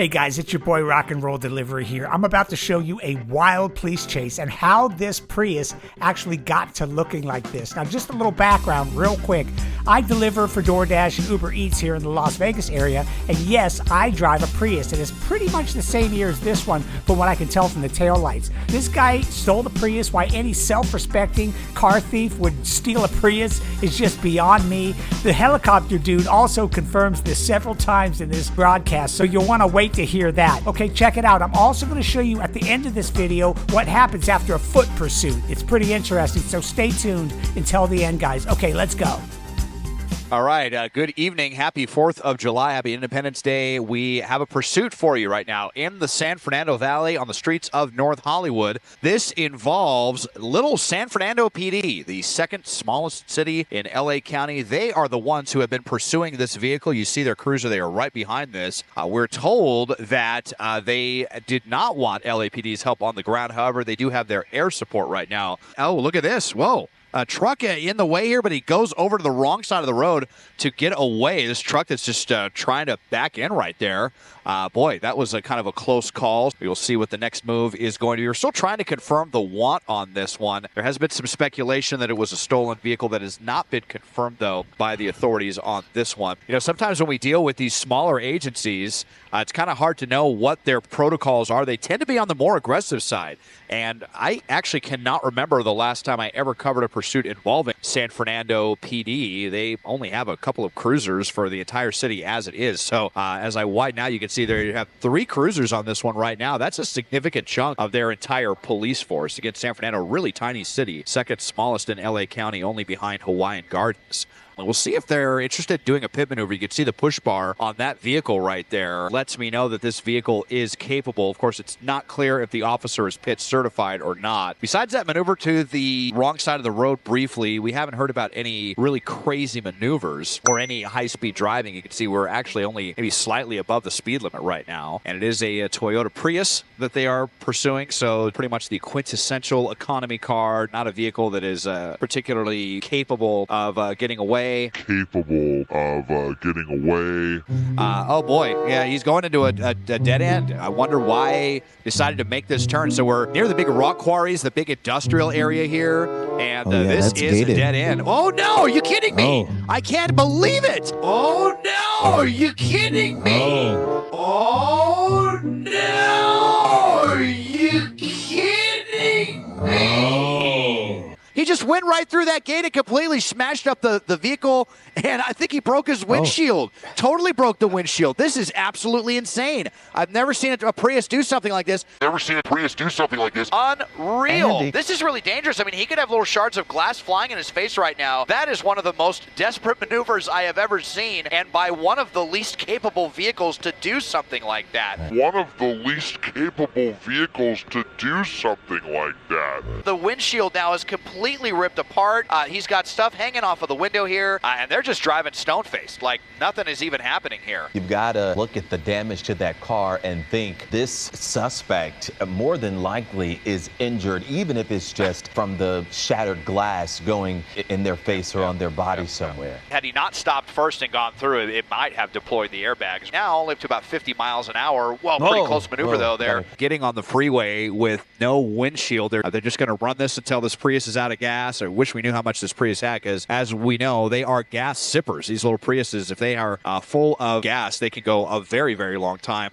Hey guys, it's your boy Rock and Roll Delivery here. I'm about to show you a wild police chase and how this Prius actually got to looking like this. Now, just a little background real quick. I deliver for DoorDash and Uber Eats here in the Las Vegas area, and yes, I drive a Prius. It is pretty much the same year as this one from what I can tell from the taillights. This guy stole the Prius. Why any self-respecting car thief would steal a Prius is just beyond me. The helicopter dude also confirms this several times in this broadcast, so you'll want to wait to hear that. Okay, check it out. I'm also going to show you at the end of this video what happens after a foot pursuit. It's pretty interesting, so stay tuned until the end, guys. Okay, let's go. All right, good evening. Happy 4th of July. Happy Independence Day. We have a pursuit for you right now in the San Fernando Valley on the streets of North Hollywood. This involves Little San Fernando PD, the second smallest city in LA County. They are the ones who have been pursuing this vehicle. You see their cruiser. They are right behind this. We're told that they did not want LAPD's help on the ground. However, they do have their air support right now. Oh, look at this. Whoa. A truck in the way here, but he goes over to the wrong side of the road to get away. This truck that's just trying to back in right there. Boy, that was a kind of a close call. We'll see what the next move is going to be. We're still trying to confirm the want on this one. There has been some speculation that it was a stolen vehicle. That has not been confirmed, though, by the authorities on this one. You know, sometimes when we deal with these smaller agencies, it's kind of hard to know what their protocols are. They tend to be on the more aggressive side. And I actually cannot remember the last time I ever covered a pursuit involving San Fernando PD. They only have a couple of cruisers for the entire city as it is. So as I widen out, you can see there you have 3 cruisers on this one right now. That's a significant chunk of their entire police force. Again, San Fernando, really tiny city, second smallest in LA County, only behind Hawaiian Gardens. We'll see if they're interested in doing a pit maneuver. You can see the push bar on that vehicle right there. Lets me know that this vehicle is capable. Of course, it's not clear if the officer is pit certified or not. Besides that maneuver to the wrong side of the road briefly, we haven't heard about any really crazy maneuvers or any high-speed driving. You can see we're actually only maybe slightly above the speed limit right now. And it is a Toyota Prius that they are pursuing, so pretty much the quintessential economy car, not a vehicle that is particularly capable of getting away. Oh boy, yeah, he's going into a dead end. I wonder why he decided to make this turn. So we're near the big rock quarries, the big industrial area here, and this is gated. A dead end. Oh no, are you kidding me? Oh. I can't believe it. Oh no, are you kidding me? Oh no, are you kidding me? He just went right through that gate and completely smashed up the vehicle, and I think he broke his windshield. Oh. Totally broke the windshield. This is absolutely insane. I've never seen a Prius do something like this. Unreal. Andy. This is really dangerous. I mean, he could have little shards of glass flying in his face right now. That is one of the most desperate maneuvers I have ever seen, and by one of the least capable vehicles to do something like that. The windshield now is completely ripped apart. He's got stuff hanging off of the window here, and they're just driving stone-faced, like nothing is even happening here. You've got to look at the damage to that car and think this suspect more than likely is injured, even if it's just from the shattered glass going in their face or on their body somewhere. Had he not stopped first and gone through it, it might have deployed the airbags. Now only up to about 50 miles an hour. Well, pretty close maneuver though there. Getting on the freeway with no windshield. They're just going to run this until this Prius is out of gas. I wish we knew how much this Prius had, because as we know, they are gas sippers. These little Priuses, if they are full of gas, they can go a very, very long time.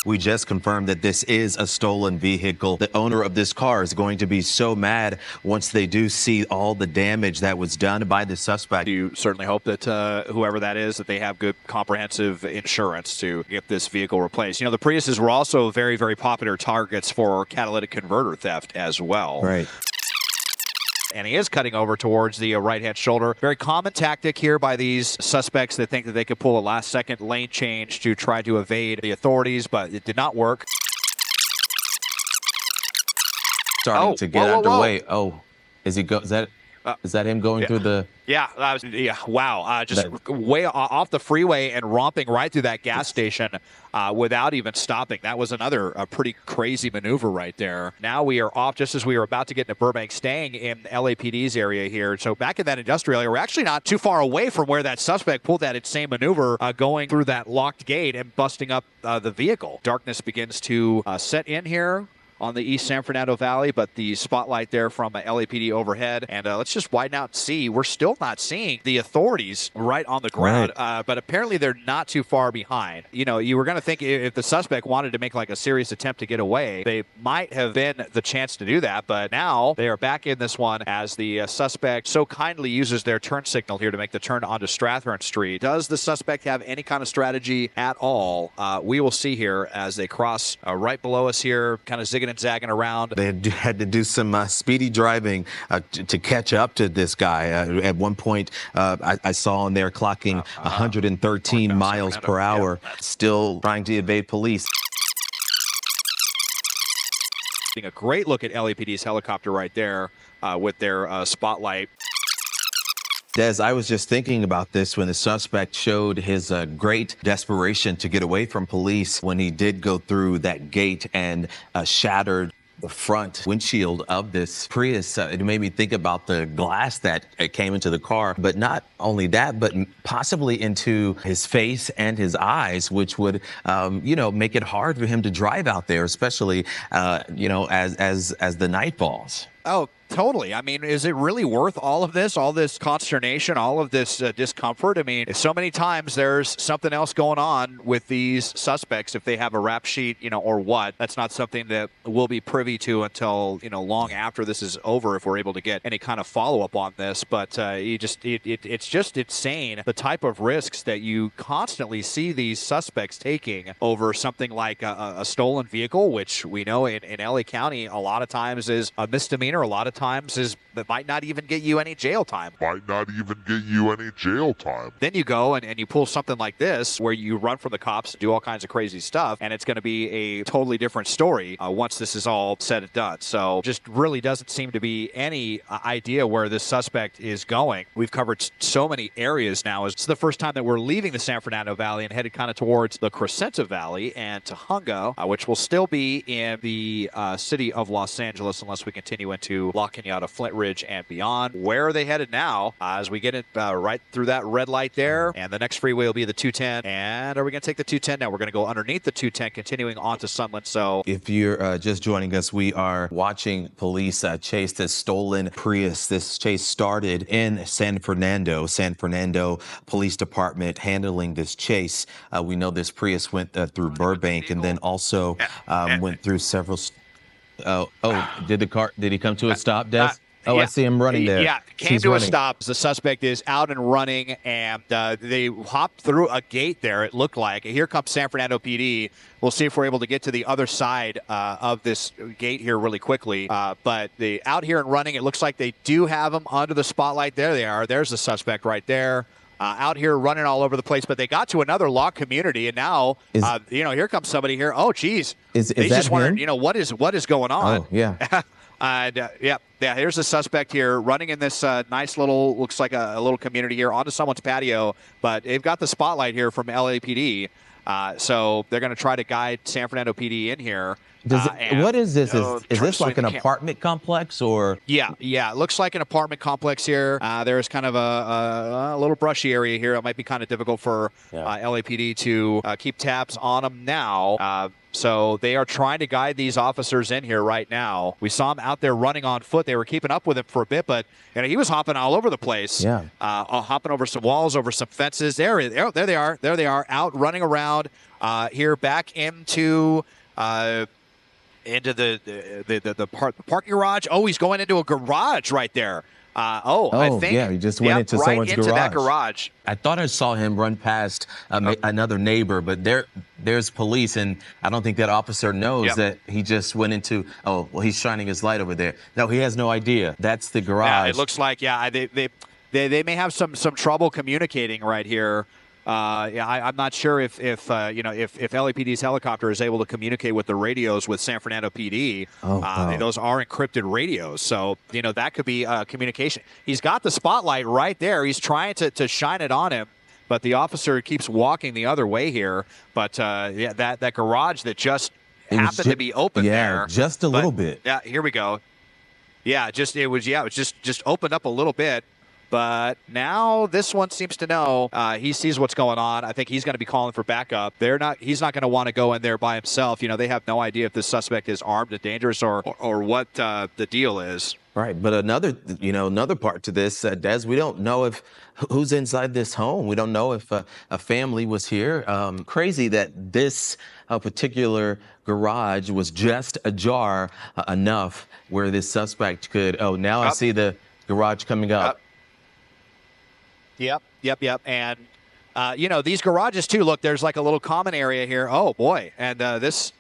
We just confirmed that this is a stolen vehicle. The owner of this car is going to be so mad once they do see all the damage that was done by the suspect. You certainly hope that whoever that is, that they have good comprehensive insurance to get this vehicle replaced. You know, the Priuses were also very, very popular targets for catalytic converter theft as well. Right. And he is cutting over towards the right-hand shoulder. Very common tactic here by these suspects that think that they could pull a last-second lane change to try to evade the authorities, but it did not work. Starting to get underway. Oh, is that? Is that him going through the? Yeah, wow. Just way off the freeway and romping right through that gas station without even stopping. That was another pretty crazy maneuver right there. Now we are off just as we were about to get into Burbank, staying in LAPD's area here. So back in that industrial area, we're actually not too far away from where that suspect pulled that same maneuver, going through that locked gate and busting up the vehicle. Darkness begins to set in here on the East San Fernando Valley, but the spotlight there from LAPD overhead. And let's just widen out and see. We're still not seeing the authorities right on the ground, but apparently they're not too far behind. You know, you were going to think if the suspect wanted to make like a serious attempt to get away, they might have been the chance to do that, but now they are back in this one as the suspect so kindly uses their turn signal here to make the turn onto Strathern Street. Does the suspect have any kind of strategy at all? We will see here as they cross right below us here, kind of zigging and zagging around. They had to do some speedy driving to catch up to this guy. At one point, I saw on there clocking 113 miles per hour, still trying to evade police. A great look at LAPD's helicopter right there with their spotlight. Des, I was just thinking about this when the suspect showed his great desperation to get away from police when he did go through that gate and shattered the front windshield of this Prius. It made me think about the glass that came into the car, but not only that, but possibly into his face and his eyes, which would, make it hard for him to drive out there, especially, as the night falls. Oh, totally. I mean, is it really worth all of this consternation, all of this discomfort? I mean, so many times there's something else going on with these suspects, if they have a rap sheet, or what. That's not something that we'll be privy to until, long after this is over, if we're able to get any kind of follow-up on this. But it's just insane, the type of risks that you constantly see these suspects taking over something like a stolen vehicle, which we know in LA County a lot of times is a misdemeanor. A lot of times that might not even get you any jail time. Then you go and you pull something like this where you run from the cops, do all kinds of crazy stuff, and it's going to be a totally different story once this is all said and done. So just really doesn't seem to be any idea where this suspect is going. We've covered so many areas now. It's the first time that we're leaving the San Fernando Valley and headed kind of towards the Crescenta Valley and Tujunga, which will still be in the city of Los Angeles unless we continue into La Cañada, Flint Ridge, and beyond. Where are they headed now? As we get it right through that red light there, and the next freeway will be the 210. And are we going to take the 210 now? We're going to go underneath the 210, continuing on to Sunland. So if you're just joining us, we are watching police chase this stolen Prius. This chase started in San Fernando Police Department handling this chase. We know this Prius went through Burbank and then also went through several. Did he come to a stop, Des? I see him running there. Yeah, came to a stop. The suspect is out and running, and they hopped through a gate there, it looked like. Here comes San Fernando PD. We'll see if we're able to get to the other side of this gate here really quickly. But out here and running, it looks like they do have him under the spotlight. There they are. There's the suspect right there. Out here running all over the place, but they got to another locked community, and now, here comes somebody here. Oh, geez. Is they that just wondered, him? What is going on? Oh, yeah. And here's the suspect here running in this nice little, looks like a little community here onto someone's patio, but they've got the spotlight here from LAPD. So they're going to try to guide San Fernando PD in here. What is this? Is this like an apartment complex or? Yeah. It looks like an apartment complex here. There's kind of a little brushy area here. It might be kind of difficult for LAPD to keep tabs on them now. So they are trying to guide these officers in here right now. We saw him out there running on foot. They were keeping up with him for a bit, but he was hopping all over the place. Yeah. Hopping over some walls, over some fences. There they are. There they are, out running around here back into the parking garage. Oh, he's going into a garage right there. I think he just went into someone's into garage. That garage. I thought I saw him run past another neighbor, but there's police, and I don't think that officer knows that he just went into. Oh, well, he's shining his light over there. No, he has no idea. That's the garage. Yeah, it looks like they may have some trouble communicating right here. Yeah, I'm not sure if LAPD's helicopter is able to communicate with the radios with San Fernando PD. wow. Those are encrypted radios, so that could be communication. He's got the spotlight right there. He's trying to shine it on him, but the officer keeps walking the other way here. But yeah, that garage that just happened to be open there, just a little bit. Yeah, here we go. Yeah, it was just opened up a little bit. But now this one seems to know. He sees what's going on. I think he's going to be calling for backup. He's not going to want to go in there by himself. They have no idea if this suspect is armed and dangerous or what the deal is. Right, but another part to this, Des, we don't know if who's inside this home. We don't know if a family was here. Crazy that this particular garage was just ajar enough where this suspect could. Oh, now I see the garage coming up. Yep. And, these garages, too, look, there's like a little common area here. Oh, boy. And this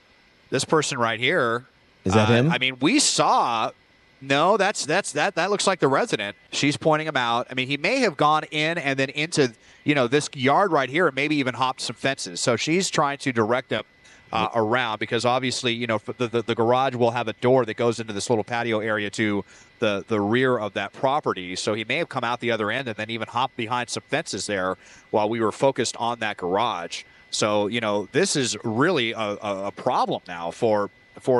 person right here. Is that him? I mean, we saw. No, that looks like the resident. She's pointing him out. I mean, he may have gone in and then into, this yard right here and maybe even hopped some fences. So she's trying to direct him around because obviously, the garage will have a door that goes into this little patio area to the rear of that property. So he may have come out the other end and then even hopped behind some fences there while we were focused on that garage. So, this is really a problem now for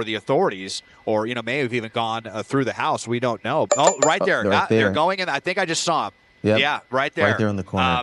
the authorities, or may have even gone through the house. We don't know. Oh, right there. Right there. They're going in. I think I just saw him. Yep. Yeah, right there. Right there in the corner.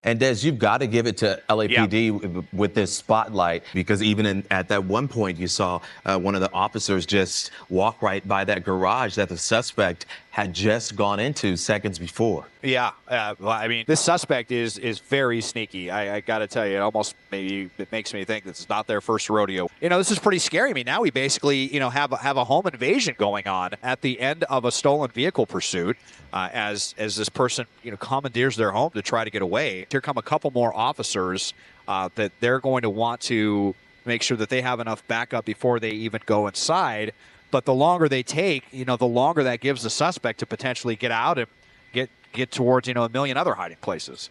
And Des, you've got to give it to LAPD with this spotlight, because even at that one point you saw one of the officers just walk right by that garage that the suspect had just gone into seconds before. Yeah, well, I mean, this suspect is very sneaky. I got to tell you, it makes me think this is not their first rodeo. This is pretty scary. I mean, now we basically, have a home invasion going on at the end of a stolen vehicle pursuit, as this person, commandeers their home to try to get away. Here come a couple more officers that they're going to want to make sure that they have enough backup before they even go inside. But the longer they take, the longer that gives the suspect to potentially get out and get towards, a million other hiding places.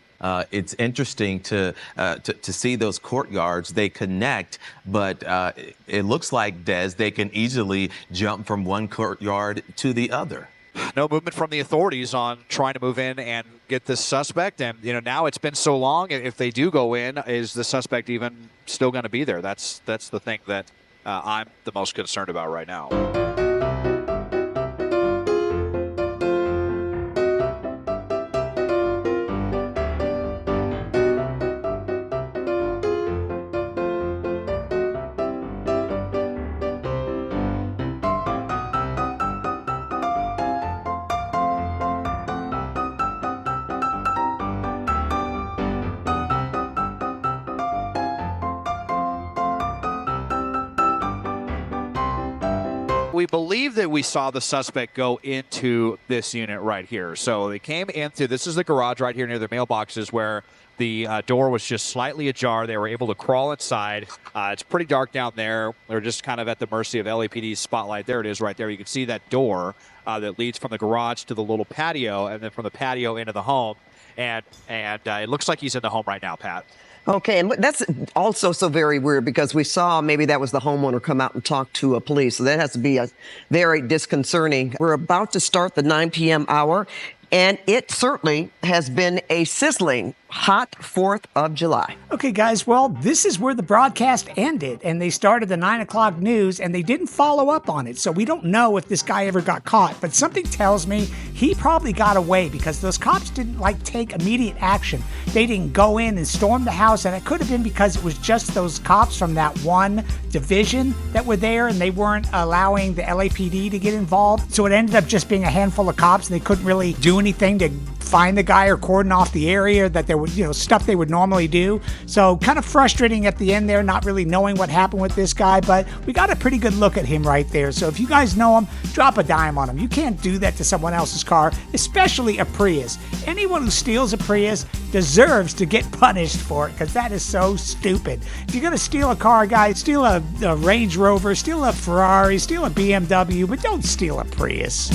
It's interesting to see those courtyards. They connect, but it looks like, Des, they can easily jump from one courtyard to the other. No movement from the authorities on trying to move in and get this suspect. And, now it's been so long. If they do go in, is the suspect even still going to be there? That's the thing that I'm the most concerned about right now. We believe that we saw the suspect go into this unit right here. So they came into, this is the garage right here near the mailboxes where the door was just slightly ajar. They were able to crawl inside. It's pretty dark down there. They're just kind of at the mercy of LAPD's spotlight. There it is right there. You can see that door that leads from the garage to the little patio and then from the patio into the home. And it looks like he's in the home right now, Pat. Okay, and that's also so very weird because we saw maybe that was the homeowner come out and talk to police. So that has to be very disconcerting. We're about to start the 9 p.m. hour, and it certainly has been a sizzling hot 4th of July. Okay, guys, well, this is where the broadcast ended, and they started the 9 o'clock news, and they didn't follow up on it, so we don't know if this guy ever got caught, but something tells me he probably got away because those cops didn't, take immediate action. They didn't go in and storm the house, and it could have been because it was just those cops from that one division that were there, and they weren't allowing the LAPD to get involved, so it ended up just being a handful of cops, and they couldn't really do anything to find the guy or cordon off the area that there was, stuff they would normally do. So kind of frustrating at the end there, not really knowing what happened with this guy, but we got a pretty good look at him right there. So if you guys know him, drop a dime on him. You can't do that to someone else's car, especially a Prius. Anyone who steals a Prius deserves to get punished for it because that is so stupid. If you're going to steal a car, guys, steal a Range Rover, steal a Ferrari, steal a BMW, but don't steal a Prius.